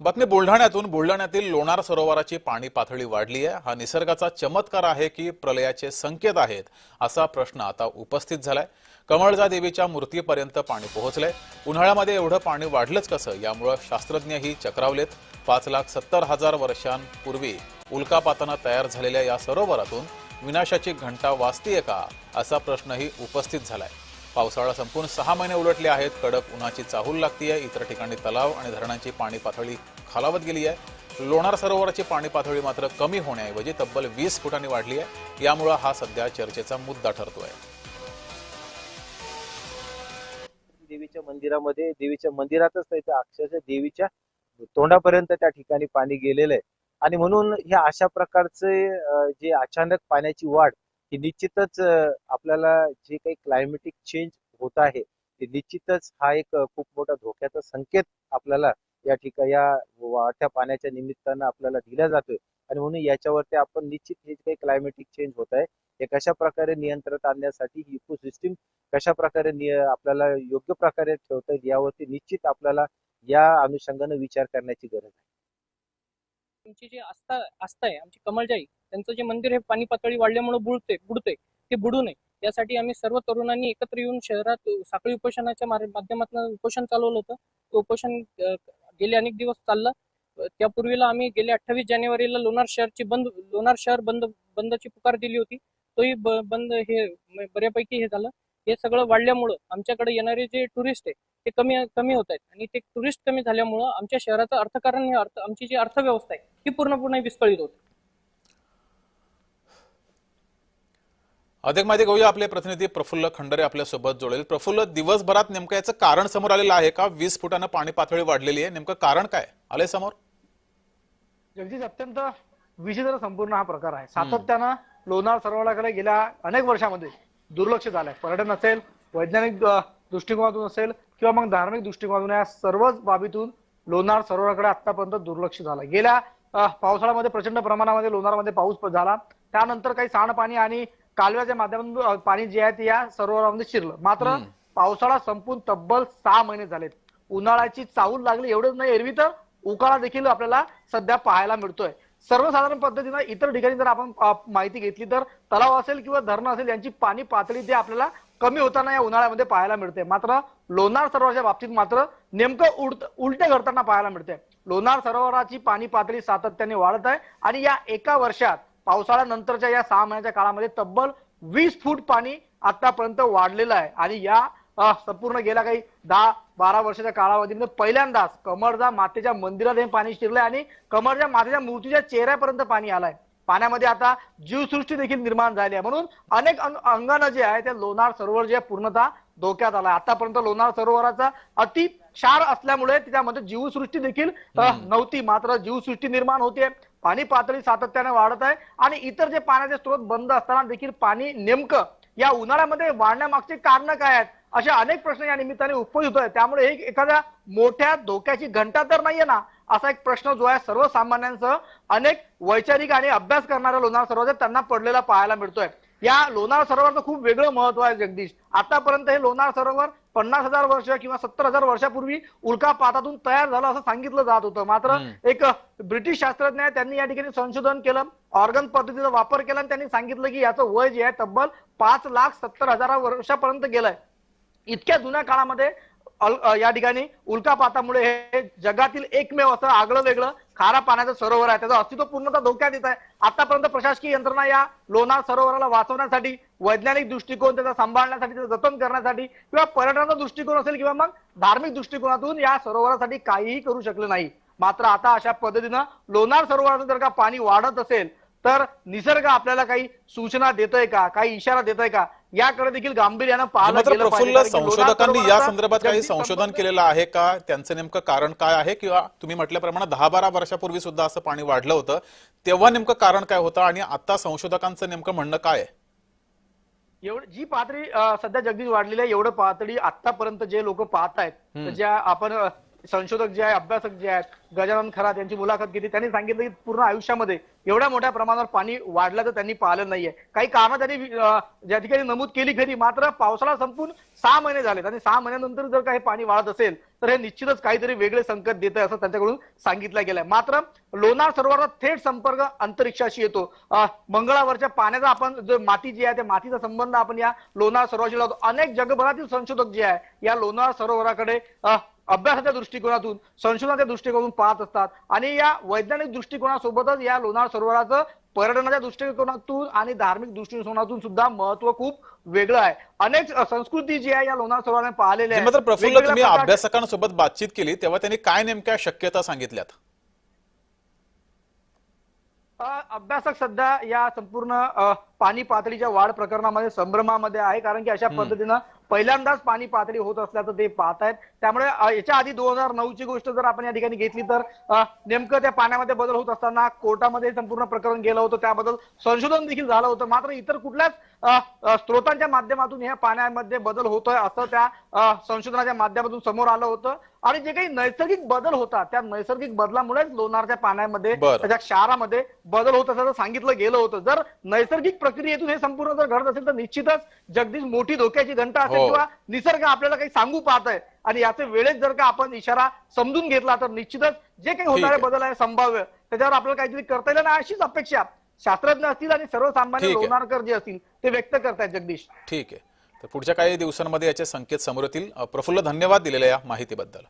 बातमी बुलढाण्यातून बुलढाण्यातील लोणार सरोवराची पाणी पातळी वाढली आहे। हा निसर्गाचा चमत्कार आहे की प्रलयाचे संकेत आहेत असा प्रश्न आता उपस्थित झालाय। कमळजा देवीच्या मूर्तीपर्यंत पाणी पोहोचलंय। उन्हाळ्यामध्ये एवढं पाणी वाढलंच कसं यामुळे शास्त्रज्ञही चक्रावलेत। 5,70,000 वर्षांपूर्वी उल्कापाताने तयार झालेल्या या सरोवरातून विनाशाची घंटा वाजतीये का असा प्रश्नही उपस्थित झालाय। पावसाळा संपून 6 महिने उलटले आहेत। कडक उन्हाची चाहूल लागतीये। इतर ठिकाणी तलाव आणि धरणांची पाणी पातळी खालावत गेली आहे। लोणार सरोवराची पाणी पातळी मात्र कमी होण्याऐवजी तब्बल 20 फुटांनी वाढली आहे। यामुळे हा सध्या चर्चेचा मुद्दा ठरतोय। देवीच्या मंदिरामध्ये देवीच्या मंदिरातच त्याच्या अक्षरशः देवीच्या तोंडापर्यंत त्या ठिकाणी पाणी गेलेलं आहे आणि म्हणून ह्या अशा प्रकारचे जे अचानक पाण्याची वाढ ही निश्चितच आपल्याला जे काही क्लायमेटिक चेंज होत आहे ते निश्चितच हा एक खूप मोठा धोक्याचा संकेत आपल्याला या ठिकाणी या वाढत्या पाण्याच्या निमित्तानं आपल्याला दिला जातोय आणि म्हणून याच्यावरती आपण निश्चित हे काही क्लायमेटिक चेंज होत आहे हे कशा प्रकारे नियंत्रणात आणण्यासाठी इकोसिस्टीम कशा प्रकारे आपल्याला योग्य प्रकारे ठेवता येईल यावरती निश्चित आपल्याला या अनुषंगाने विचार करण्याची गरज आहे। तुमची जी आस्था आहे आमची कमळजाई त्यांचं जे मंदिर हे पाणी पातळी वाढल्यामुळे बुडते ते बुडू नये यासाठी आम्ही सर्व तरुणांनी एकत्र येऊन शहरात साखळी उपोषणाच्या माध्यमातून उपोषण चालवलं होतं। ते उपोषण गेले अनेक दिवस चाललं। त्यापूर्वीला आम्ही गेले 28 जानेवारीला लोणार शहर बंदची पुकार दिली होती। तोही बंद हे बऱ्यापैकी हे झालं। हे सगळं वाढल्यामुळं आमच्याकडे येणारे जे टुरिस्ट आहे ते कमी होत आहेत आणि ते टुरिस्ट कमी झाल्यामुळं आमच्या शहराचं अर्थकारण हे आमची जी अर्थव्यवस्था आहे ती पूर्णपणे विस्कळीत होते। अधिक माहिती घेऊया। आपले प्रतिनिधी प्रफुल्ल खंडरे आपल्या सोबत जोडेल। प्रफुल्ल, दिवसभरात नेमकं याचं कारण समोर आलेलं आहे का? 20 फुटानं पाणी पातळी वाढलेली आहे, नेमकं कारण काय आलंय समोर? जगदीश, अत्यंत विचित्र संपूर्ण हा प्रकार आहे। सातत्यानं लोणार सरोवराकडे गेल्या अनेक वर्षांमध्ये दुर्लक्ष झालंय। पर्यटन असेल, वैज्ञानिक दृष्टिकोनातून असेल किंवा मग धार्मिक दृष्टिकोनातून या सर्वच बाबीतून लोणार सरोवराकडे आतापर्यंत दुर्लक्ष झालंय। गेल्या पावसाळ्यामध्ये प्रचंड प्रमाणामध्ये लोणारमध्ये पाऊस झाला, त्यानंतर काही सांडपाणी आणि कालव्याच्या माध्यमातून पाणी जे आहे ते या सरोवरामध्ये शिरलं। मात्र पावसाळा संपून तब्बल 6 महिने झालेत। उन्हाळ्याची चाहूल लागली एवढंच नाही, एरवी तर उकाळा देखील आपल्याला सध्या पाहायला मिळतोय। सर्वसाधारण पद्धतीनं इतर ठिकाणी जर आपण माहिती घेतली तर तलाव असेल किंवा धरण असेल यांची पाणी पातळी ते आपल्याला कमी होताना या उन्हाळ्यामध्ये पाहायला मिळते। मात्र लोणार सरोवराच्या बाबतीत मात्र नेमकं उलटे घडताना पाहायला मिळते। लोणार सरोवराची पाणी पातळी सातत्याने वाढत आहे आणि या एका वर्षात पावसाळ्यानंतरच्या या 6 महिन्याच्या काळामध्ये तब्बल 20 फूट पाणी आतापर्यंत वाढलेलं आहे आणि या संपूर्ण गेल्या काही 10-12 वर्षाच्या कालावधीमध्ये पहिल्यांदाच कमळजा मातेच्या मंदिरात हे पाणी शिरलंय आणि कमळजा मातेच्या मूर्तीच्या चेहऱ्यापर्यंत पाणी आलंय। पाण्यामध्ये आता जीवसृष्टी देखील निर्माण झाली आहे, म्हणून अनेक अंगानं जे आहे ते लोणार सरोवर जे पूर्णतः धोक्यात आलाय। आतापर्यंत लोणार सरोवराचा अति क्षार असल्यामुळे त्याच्यामध्ये जीवसृष्टी देखील नव्हती, मात्र जीवसृष्टी निर्माण होते। पाणी पातळी सातत्याने वाढत आहे आणि इतर जे पाण्याचे स्रोत बंद असताना देखील पाणी नेमकं या उन्हाळ्यामध्ये वाढण्यामागचे कारण काय आहेत असे अनेक प्रश्न या निमित्ताने उपस्थित होत आहेत। त्यामुळे एखाद्या मोठ्या धोक्याची घंटा तर नाहीये ना असा एक प्रश्न जो आहे सर्वसामान्यांसह अनेक वैचारिक आणि अभ्यास करणाऱ्या लोणार सरोवराचा त्यांना पडलेला पाहायला मिळतोय। या लोणार सरोवराचं खूप वेगळं महत्व आहे जगदीश। आतापर्यंत हे लोणार सरोवर 50,000 वर्ष किंवा 70,000 वर्षापूर्वी उल्कापातातून तयार झालं असं सांगितलं जात होतं। मात्र एक ब्रिटिश शास्त्रज्ञ आहे, त्यांनी या ठिकाणी संशोधन केलं, ऑर्गन पद्धतीचा वापर केला आणि त्यांनी सांगितलं की याचं वय जे आहे तब्बल 5,70,000 वर्षापर्यंत गेलंय। इतक्या जुन्या काळामध्ये या ठिकाणी उल्कापातामुळे हे जगातील एकमेव असं आगळं वेगळं खारा पाण्याचं सरोवर आहे, त्याचं अस्तित्व पूर्णतः धोक्यात येत आहे। आतापर्यंत प्रशासकीय यंत्रणा या लोणार सरोवराला वाचवण्यासाठी, वैज्ञानिक दृष्टिकोन त्याचा सांभाळण्यासाठी, त्याचं जतन करण्यासाठी किंवा पर्यटनाचा दृष्टिकोन असेल किंवा मग धार्मिक दृष्टिकोनातून या सरोवरासाठी काहीही करू शकले नाही। मात्र आता अशा पद्धतीनं लोणार सरोवराचं जर का पाणी वाढत असेल तर निसर्ग आपल्याला काही सूचना देतोय का, काही इशारा देतोय का याकडे देखील गांभीर्यानं पाहायला गेलं प्रफुल्ल, पाहिजे। संशोधकांनी या संदर्भात काही संशोधन केलेलं आहे का? त्यांचं नेमकं कारण काय आहे? किंवा तुम्ही म्हटल्याप्रमाणे 10-12 वर्षापूर्वी सुद्धा असं पाणी वाढलं होतं, तेव्हा नेमकं कारण काय होतं आणि आता संशोधकांचं नेमकं म्हणणं काय आहे? एवढी जी पातळी सध्या जगदीश वाढलेली आहे, एवढं पातळी आतापर्यंत जे लोक पाहतायत ज्या आपण संशोधक जे आहे, अभ्यासक जे आहेत, गजानन खरात यांची मुलाखत घेतली. त्यांनी सांगितलं की पूर्ण आयुष्यामध्ये एवढ्या मोठ्या प्रमाणावर पाणी वाढल्याचं त्यांनी पाहिलं नाहीये. काही कारणं त्यांनी ज्या ठिकाणी नमूद केली खरी, मात्र पावसाळा संपून 6 महिने झालेत आणि 6 महिन्यानंतर जर काही पाणी वाढत असेल तर हे निश्चितच काहीतरी वेगळे संकेत देत आहे असं त्यांच्याकडून सांगितलं गेलंय. मात्र लोणार सरोवराचा थेट संपर्क अंतरिक्षाशी येतो. मंगळावरच्या पाण्याचा आपण जो माती जी आहे त्या मातीचा संबंध आपण या लोणार सरोवराशी लावतो. अनेक जगभरातील संशोधक जे आहे या लोणार सरोवराकडे अभ्यासाच्या दृष्टिकोनातून, संशोधनाच्या दृष्टिकोनातून पाहत असतात आणि या वैज्ञानिक दृष्टिकोनासोबतच या लोणार सरोवराचं पर्यटनाच्या दृष्टिकोनातून आणि धार्मिक दृष्टिकोनातून सुद्धा महत्व खूप वेगळं आहे. अनेक संस्कृती जी आहे या लोणार सरोवराने पाहिलेल्या आहे. मात्र प्रफुल्ल, तुम्ही अभ्यासकांसोबत बातचीत केली तेव्हा त्यांनी काय नेमक्या शक्यता सांगितल्यात? अभ्यासक सध्या या संपूर्ण पाणी पातळीच्या वाढ प्रकरणामध्ये संभ्रमामध्ये आहे, कारण की अशा पद्धतीनं पहिल्यांदाच पाणी पातळी होत असल्याचं ते पाहत आहेत. त्यामुळे याच्या आधी 2009 ची गोष्ट जर आपण या ठिकाणी घेतली तर नेमकं त्या पाण्यामध्ये बदल होत असताना कोर्टामध्ये संपूर्ण प्रकरण गेलं होतं, त्याबद्दल संशोधन देखील झालं होतं. मात्र इतर कुठल्याच स्रोतांच्या माध्यमातून या पाण्यामध्ये बदल होतोय असं त्या संशोधनाच्या माध्यमातून समोर आलं होतं. आणि जे काही नैसर्गिक बदल होता त्या नैसर्गिक बदलामुळेच लोणारच्या पाण्यामध्ये, त्याच्या क्षारामध्ये बदल होत असल्याचं सांगितलं गेलं होतं. जर नैसर्गिक प्रक्रियेतून हे संपूर्ण जर घडत असेल तर निश्चितच जगदीश मोठी धोक्याची घंटा असेल किंवा निसर्ग आपल्याला काही सांगू पाहत आहे आणि याचे वेळेत जर का आपण इशारा समजून घेतला तर निश्चितच जे काही होणारे बदल आहे संभाव्य, त्याच्यावर आपल्याला काहीतरी करता येईल ना, अशीच अपेक्षा शास्त्रज्ञ असतील आणि सर्वसामान्य लोणारकर जे असतील ते व्यक्त करतायत. जगदीश, ठीक आहे. तर पुढच्या काही दिवसांमध्ये याचे संकेत समोर येतील. प्रफुल्ल, धन्यवाद दिलेल्या या माहितीबद्दल.